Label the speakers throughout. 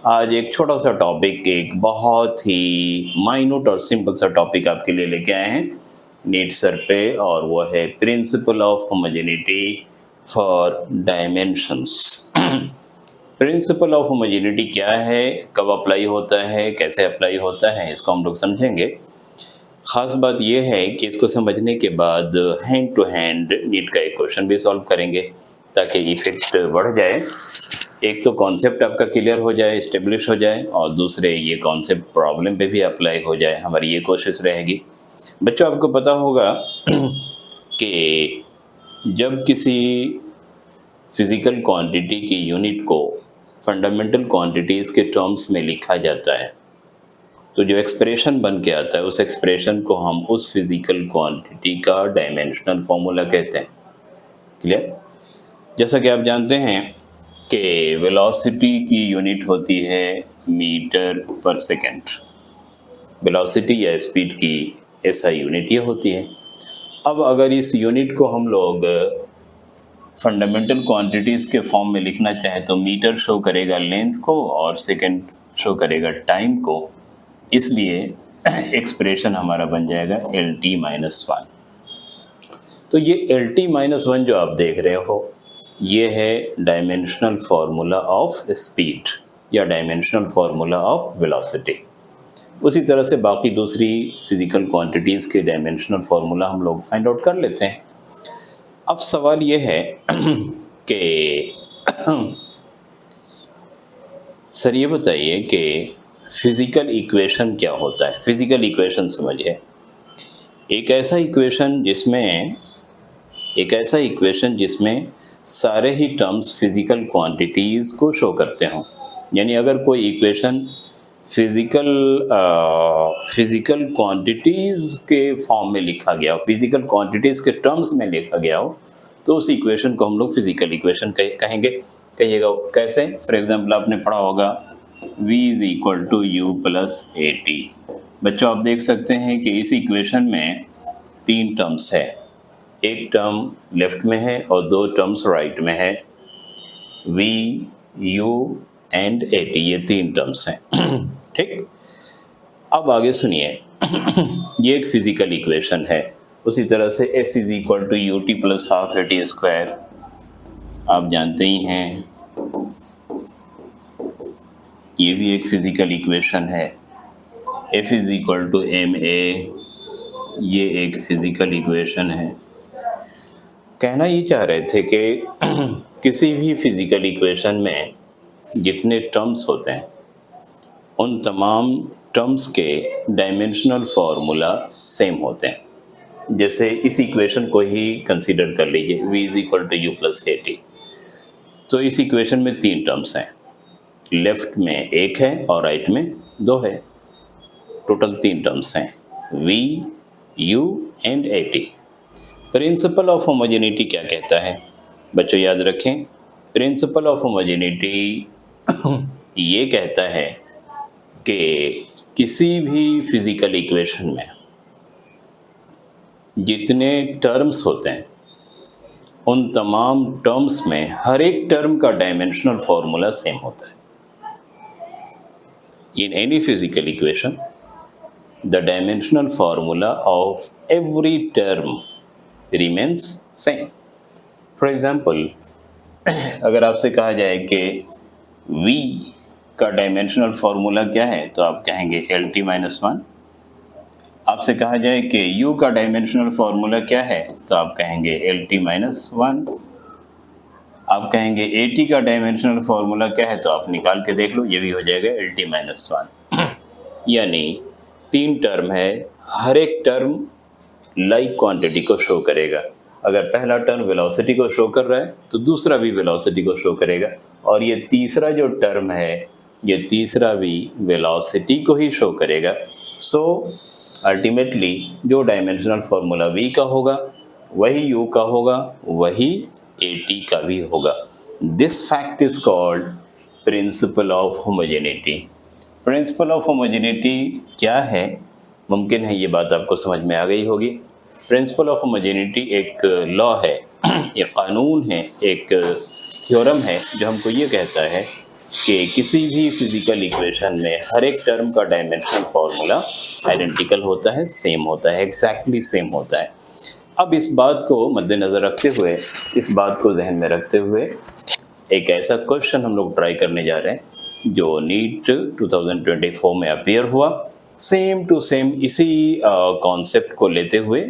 Speaker 1: आज एक छोटा सा टॉपिक, एक बहुत ही माइन्यूट और सिंपल सा टॉपिक आपके लिए लेके आए हैं नीट सर पे, और वो है principle of homogeneity for dimensions. Principle of homogeneity क्या है, कब अप्लाई होता है, कैसे अप्लाई होता है, इसको हम लोग समझेंगे। ख़ास बात यह है कि इसको समझने के बाद हैंड टू हैंड नीट का एक क्वेश्चन भी सॉल्व करेंगे ताकि इफेक्ट बढ़ जाए। एक तो कॉन्सेप्ट आपका क्लियर हो जाए, इस्टेब्लिश हो जाए, और दूसरे ये कॉन्सेप्ट प्रॉब्लम पे भी अप्लाई हो जाए, हमारी ये कोशिश रहेगी। बच्चों, आपको पता होगा कि जब किसी फिज़िकल क्वांटिटी की यूनिट को फंडामेंटल क्वांटिटीज़ के टर्म्स में लिखा जाता है तो जो एक्सप्रेशन बन के आता है उस एक्सप्रेशन को हम उस फिज़िकल क्वांटिटी का डायमेंशनल फॉर्मूला कहते हैं। क्लियर? जैसा कि आप जानते हैं कि वेलोसिटी की यूनिट होती है मीटर पर सेकेंड। वेलोसिटी या स्पीड की ऐसा यूनिट ये होती है। अब अगर इस यूनिट को हम लोग फंडामेंटल क्वांटिटीज़ के फॉर्म में लिखना चाहें तो मीटर शो करेगा लेंथ को और सेकेंड शो करेगा टाइम को, इसलिए एक्सप्रेशन हमारा बन जाएगा LT-1। तो ये LT-1 जो आप देख रहे हो ये है डायमेंशनल फार्मूला ऑफ स्पीड या डायमेंशनल फार्मूला ऑफ वेलोसिटी। उसी तरह से बाकी दूसरी फिज़िकल क्वांटिटीज़ के डायमेंशनल फार्मूला हम लोग फाइंड आउट कर लेते हैं। अब सवाल ये है कि सर ये बताइए कि फिज़िकल इक्वेशन क्या होता है। फिज़िकल इक्वेशन समझिए, एक ऐसा इक्वेशन जिसमें सारे ही टर्म्स फिज़िकल क्वांटिटीज़ को शो करते हों। यानी अगर कोई इक्वेशन फिज़िकल क्वांटिटीज़ के फॉर्म में लिखा गया हो, फिज़िकल क्वांटिटीज़ के टर्म्स में लिखा गया हो, तो उस इक्वेशन को हम लोग फिज़िकल इक्वेशन कहेंगे। कहिएगा कैसे? फॉर एग्जांपल आपने पढ़ा होगा V = U + AT। बच्चों, आप देख सकते हैं कि इस इक्वेशन में 3 टर्म्स है। एक टर्म लेफ्ट में है और 2 टर्म्स राइट में है। V, U एंड AT, ये 3 टर्म्स हैं। ठीक, अब आगे सुनिए। ये एक फिज़िकल इक्वेशन है। उसी तरह से S = UT + ½ AT², आप जानते ही हैं, ये भी एक फिज़िकल इक्वेशन है। F = ma, ये एक फिज़िकल इक्वेशन है। कहना ये चाह रहे थे कि किसी भी फिज़िकल इक्वेशन में जितने टर्म्स होते हैं उन तमाम टर्म्स के डायमेंशनल फार्मूला सेम होते हैं। जैसे इस इक्वेशन को ही कंसीडर कर लीजिए, V = U + AT। तो इस इक्वेशन में 3 टर्म्स हैं, लेफ्ट में 1 है और राइट में 2 है। टोटल 3 टर्म्स हैं, V, U and AT। Principle of homogeneity क्या कहता है? बच्चों याद रखें, प्रिंसिपल ऑफ होमोजेनिटी ये कहता है कि किसी भी फिज़िकल इक्वेशन में जितने टर्म्स होते हैं उन तमाम टर्म्स में हर एक टर्म का डायमेंशनल फार्मूला सेम होता है। In any physical equation, the dimensional formula of every term remains same. For example, अगर आपसे कहा जाए कि V का डायमेंशनल फार्मूला क्या है तो आप कहेंगे LT-1। आपसे कहा जाए कि U का डायमेंशनल फार्मूला क्या है तो आप कहेंगे LT-1। आप कहेंगे AT का डायमेंशनल फार्मूला क्या है तो आप निकाल के देख लो, ये भी हो जाएगा LT-1। यानी 3 टर्म है, हर एक टर्म लाइक क्वांटिटी को शो करेगा। अगर पहला टर्म वेलोसिटी को शो कर रहा है तो दूसरा भी वेलोसिटी को शो करेगा, और ये तीसरा जो टर्म है ये तीसरा भी वेलोसिटी को ही शो करेगा। सो अल्टीमेटली जो डायमेंशनल फार्मूला V का होगा वही U का होगा, वही AT का भी होगा। This fact is called principle of homogeneity. Principle of homogeneity क्या है? मुमकिन है ये बात आपको समझ में आ गई होगी। प्रिंसिपल ऑफ होमोजेनिटी एक लॉ है, एक कानून है, एक थ्योरम है जो हमको ये कहता है कि किसी भी फिजिकल इक्वेशन में हर एक टर्म का डायमेंशनल फॉर्मूला आइडेंटिकल होता है, सेम होता है, एग्जैक्टली सेम होता है। अब इस बात को मद्देनज़र रखते हुए, इस बात को जहन में रखते हुए एक ऐसा क्वेश्चन हम लोग ट्राई करने जा रहे हैं जो नीट 2024 में अपीयर हुआ। सेम टू सेम इसी कॉन्सेप्ट को लेते हुए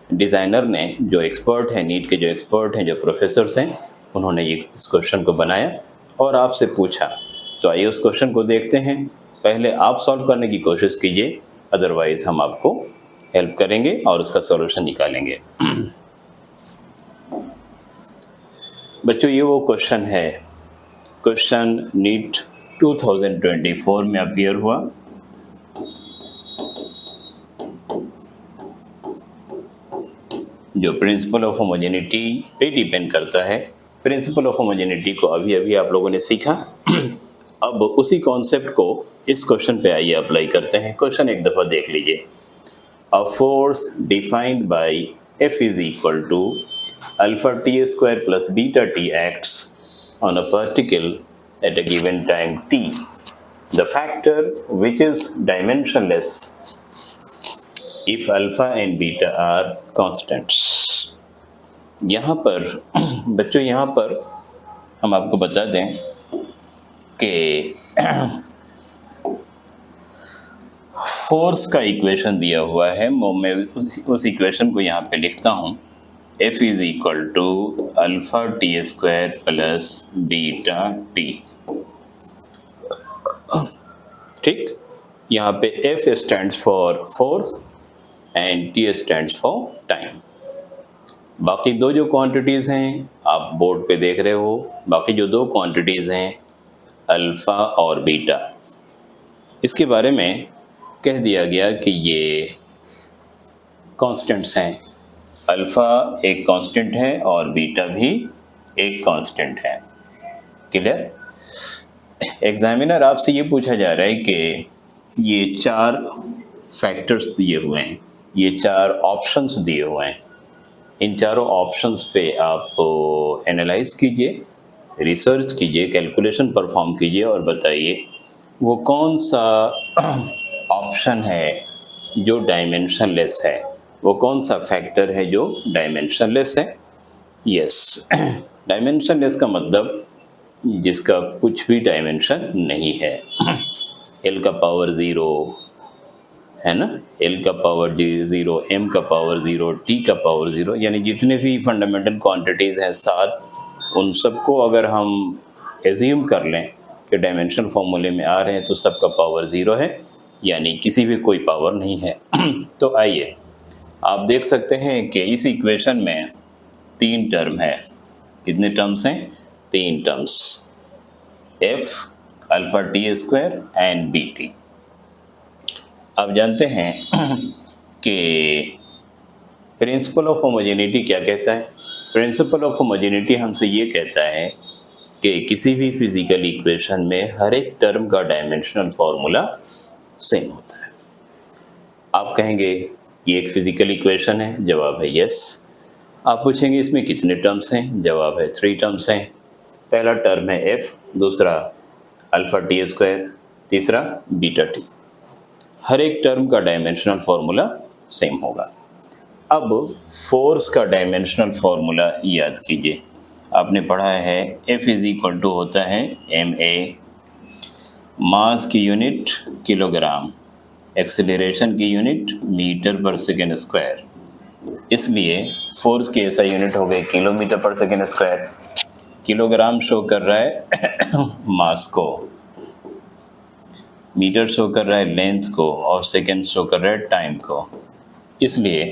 Speaker 1: डिज़ाइनर ने, जो एक्सपर्ट हैं, नीट के जो एक्सपर्ट हैं, जो प्रोफेसर्स हैं, उन्होंने ये इस क्वेश्चन को बनाया और आपसे पूछा। तो आइए उस क्वेश्चन को देखते हैं। पहले आप सॉल्व करने की कोशिश कीजिए, अदरवाइज हम आपको हेल्प करेंगे और उसका सॉल्यूशन निकालेंगे। बच्चों, ये वो क्वेश्चन है, क्वेश्चन नीट 2024 में अपीयर हुआ। जो प्रिंसिपल ऑफ होमोजेनिटी पे डिपेंड करता है। प्रिंसिपल ऑफ होमोजेनिटी को अभी अभी आप लोगों ने सीखा। अब उसी कॉन्सेप्ट को इस क्वेश्चन पे आइए अप्लाई करते हैं। क्वेश्चन एक दफ़ा देख लीजिए। A force defined by F is equal to alpha T square plus beta T acts on a particle at a given time t. The factor which is dimensionless if alpha and beta are constants. यहाँ पर बच्चों, यहाँ पर हम आपको बता दें कि फोर्स का इक्वेशन दिया हुआ है। मैं उस इक्वेशन को यहाँ पे लिखता हूँ। F is equal to alpha T square plus beta T. ठीक, यहाँ पे F stands for force and T stands for time. बाकी दो जो क्वांटिटीज़ हैं आप बोर्ड पे देख रहे हो, बाकी जो दो क्वांटिटीज़ हैं अल्फ़ा और बीटा, इसके बारे में कह दिया गया कि ये कांस्टेंट्स हैं। अल्फ़ा एक कांस्टेंट है और बीटा भी एक कांस्टेंट है। क्लियर? एग्जामिनर आपसे ये पूछा जा रहा है कि ये चार फैक्टर्स दिए हुए हैं, ये चार ऑप्शंस दिए हुए हैं। इन चारों ऑप्शंस पे आप एनालाइज कीजिए, रिसर्च कीजिए, कैलकुलेशन परफॉर्म कीजिए और बताइए वो कौन सा ऑप्शन है जो डायमेंशनलेस है, वो कौन सा फैक्टर है जो डायमेंशनलेस है। यस, डायमेंशनलेस का मतलब जिसका कुछ भी डायमेंशन नहीं है। एल का पावर 0 है ना, एल का पावर 0, एम का पावर 0, टी का पावर 0, यानी जितने भी फंडामेंटल क्वांटिटीज़ हैं 7, उन सबको अगर हम एज्यूम कर लें कि डायमेंशनल फॉर्मूले में आ रहे हैं तो सबका पावर 0 है, यानी किसी भी कोई पावर नहीं है। तो आइए आप देख सकते हैं कि इस इक्वेशन में 3 टर्म है। कितने टर्म्स हैं? 3 terms, F, alpha T square and B T. आप जानते हैं कि प्रिंसिपल ऑफ होमोजेनिटी क्या कहता है? प्रिंसिपल ऑफ होमोजेनिटी हमसे ये कहता है कि किसी भी फिजिकल इक्वेशन में हर एक टर्म का डायमेंशनल फॉर्मूला सेम होता है। आप कहेंगे ये एक फिजिकल इक्वेशन है, जवाब है यस। आप पूछेंगे इसमें कितने टर्म्स हैं? जवाब है 3 टर्म्स हैं। पहला टर्म है F, दूसरा अल्फा टी स्क्वायर, तीसरा बीटा टी। हर एक टर्म का डायमेंशनल फॉर्मूला सेम होगा। अब फोर्स का डायमेंशनल फॉर्मूला याद कीजिए, आपने पढ़ा है F इज इक्वल टू होता है ma, मास की यूनिट किलोग्राम, एक्सेलरेशन की यूनिट मीटर पर सेकेंड स्क्वायर। इसलिए फोर्स की ऐसा यूनिट हो गई किलोमीटर पर सेकेंड स्क्वायर। किलोग्राम शो कर रहा है मास को, मीटर शो कर रहा है लेंथ को और सेकेंड शो कर रहा है टाइम को। इसलिए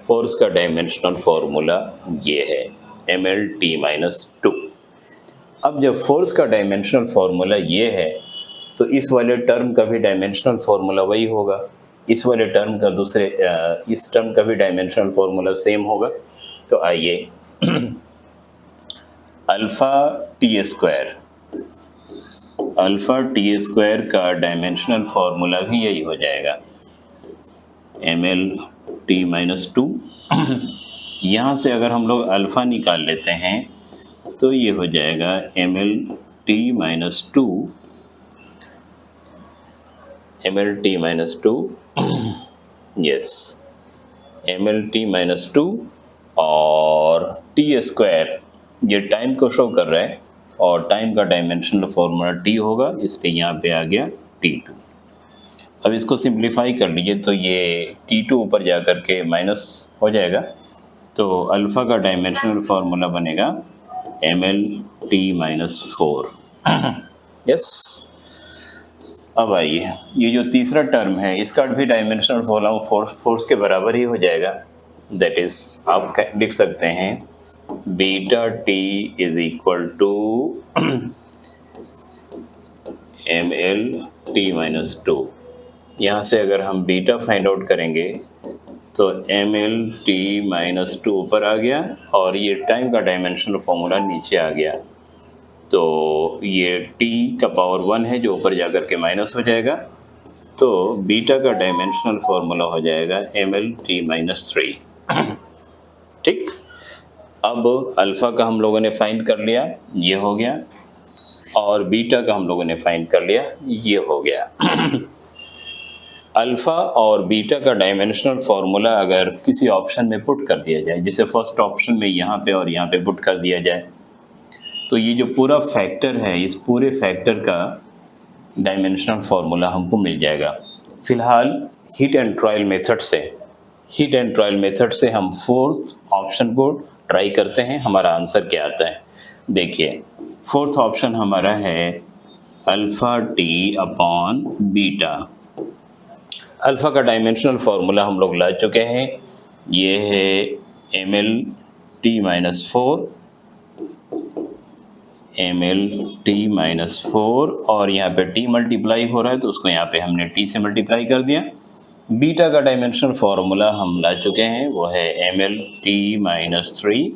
Speaker 1: फोर्स का डायमेंशनल फॉर्मूला ये है mL/T-2। अब जब फोर्स का डायमेंशनल फॉर्मूला ये है तो इस वाले टर्म का भी डायमेंशनल फॉर्मूला वही होगा, इस वाले टर्म का इस टर्म का भी डायमेंशनल फॉर्मूला सेम होगा। तो आइए अल्फा टी स्क्वायर का डायमेंशनल फॉर्मूला भी यही हो जाएगा mL/T-2। यहाँ से अगर हम लोग अल्फ़ा निकाल लेते हैं तो ये हो जाएगा mL t minus 2 mlt minus 2 yes mlt minus 2 और टी स्क्वायर ये टाइम को शो कर रहा है और टाइम का डायमेंशनल फॉर्मूला t होगा, इसलिए यहाँ पे आ गया t2। अब इसको सिंप्लीफाई कर लीजिए तो ये t2 ऊपर जा कर के माइनस हो जाएगा, तो अल्फ़ा का डायमेंशनल फार्मूला बनेगा mlt माइनस 4 यस। अब आइए ये जो तीसरा टर्म है इसका भी डायमेंशनल फॉर्मूला फोर्स के बराबर ही हो जाएगा, दैट इज आप लिख सकते हैं beta T is equal to ml t minus 2। यहाँ से अगर हम बीटा फाइंड आउट करेंगे तो ml t माइनस 2 ऊपर आ गया और ये टाइम का डायमेंशनल फॉर्मूला नीचे आ गया, तो ये t का पावर 1 है जो ऊपर जाकर के माइनस हो जाएगा, तो बीटा का डायमेंशनल फॉर्मूला हो जाएगा ml t माइनस 3 ठीक। अब अल्फ़ा का हम लोगों ने फाइंड कर लिया, ये हो गया, और बीटा का हम लोगों ने फाइंड कर लिया, ये हो गया। अल्फ़ा और बीटा का डायमेंशनल फार्मूला अगर किसी ऑप्शन में पुट कर दिया जाए, जैसे फर्स्ट ऑप्शन में यहाँ पे और यहाँ पे पुट कर दिया जाए, तो ये जो पूरा फैक्टर है इस पूरे फैक्टर का डायमेंशनल फार्मूला हमको मिल जाएगा। फिलहाल हीट एंड ट्रायल मेथड से हम फोर्थ ऑप्शन को ट्राई करते हैं, हमारा आंसर क्या आता है। देखिए फोर्थ ऑप्शन हमारा है alpha T upon beta. Alpha का डायमेंशनल फार्मूला हम लोग ला चुके हैं, ये है ml t minus 4 ml t minus 4 और यहाँ पे t मल्टीप्लाई हो रहा है तो उसको यहाँ पे हमने t से मल्टीप्लाई कर दिया। बीटा का डायमेंशनल फार्मूला हम ला चुके हैं, वो है ml t माइनस 3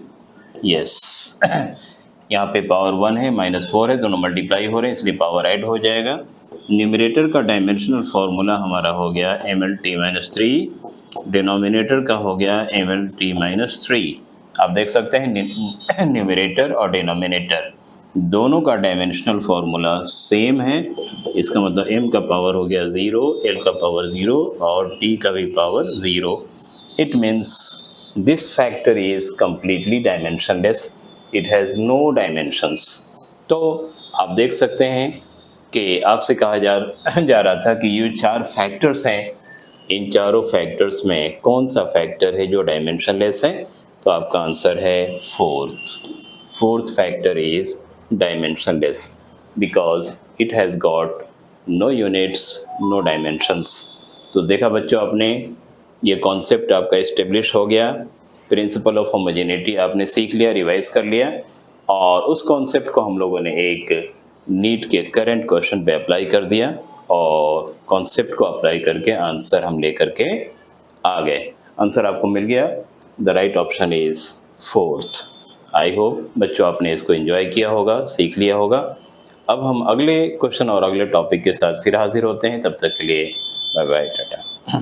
Speaker 1: यस। यहाँ पे पावर 1 है माइनस 4 है, दोनों मल्टीप्लाई हो रहे हैं इसलिए पावर ऐड हो जाएगा। न्यूमरेटर का डायमेंशनल फार्मूला हमारा हो गया ml t माइनस 3, डिनोमिनेटर का हो गया ml t माइनस 3। आप देख सकते हैं न्यूमरेटर और डिनोमिनेटर दोनों का डायमेंशनल फार्मूला सेम है, इसका मतलब m का पावर हो गया 0, l का पावर 0 और t का भी power 0। It means this factor is completely dimensionless, it has no dimensions. तो आप देख सकते हैं कि आपसे कहा जा रहा था कि ये 4 फैक्टर्स हैं, इन चारों फैक्टर्स में कौन सा फैक्टर है जो डायमेंशनलेस है, तो आपका आंसर है fourth factor is dimensionless because it has got no units no dimensions. तो देखा बच्चों आपने, ये कॉन्सेप्ट आपका इस्टेब्लिश हो गया, प्रिंसिपल ऑफ होमोजेनिटी आपने सीख लिया, रिवाइज कर लिया, और उस कॉन्सेप्ट को हम लोगों ने एक नीट के करंट क्वेश्चन पे अप्लाई कर दिया और कॉन्सेप्ट को अप्लाई करके आंसर हम लेकर के आ गए। आंसर आपको मिल गया, the right option is fourth. I hope बच्चों आपने इसको एंजॉय किया होगा, सीख लिया होगा। अब हम अगले क्वेश्चन और अगले टॉपिक के साथ फिर हाजिर होते हैं, तब तक के लिए बाय बाय टाटा।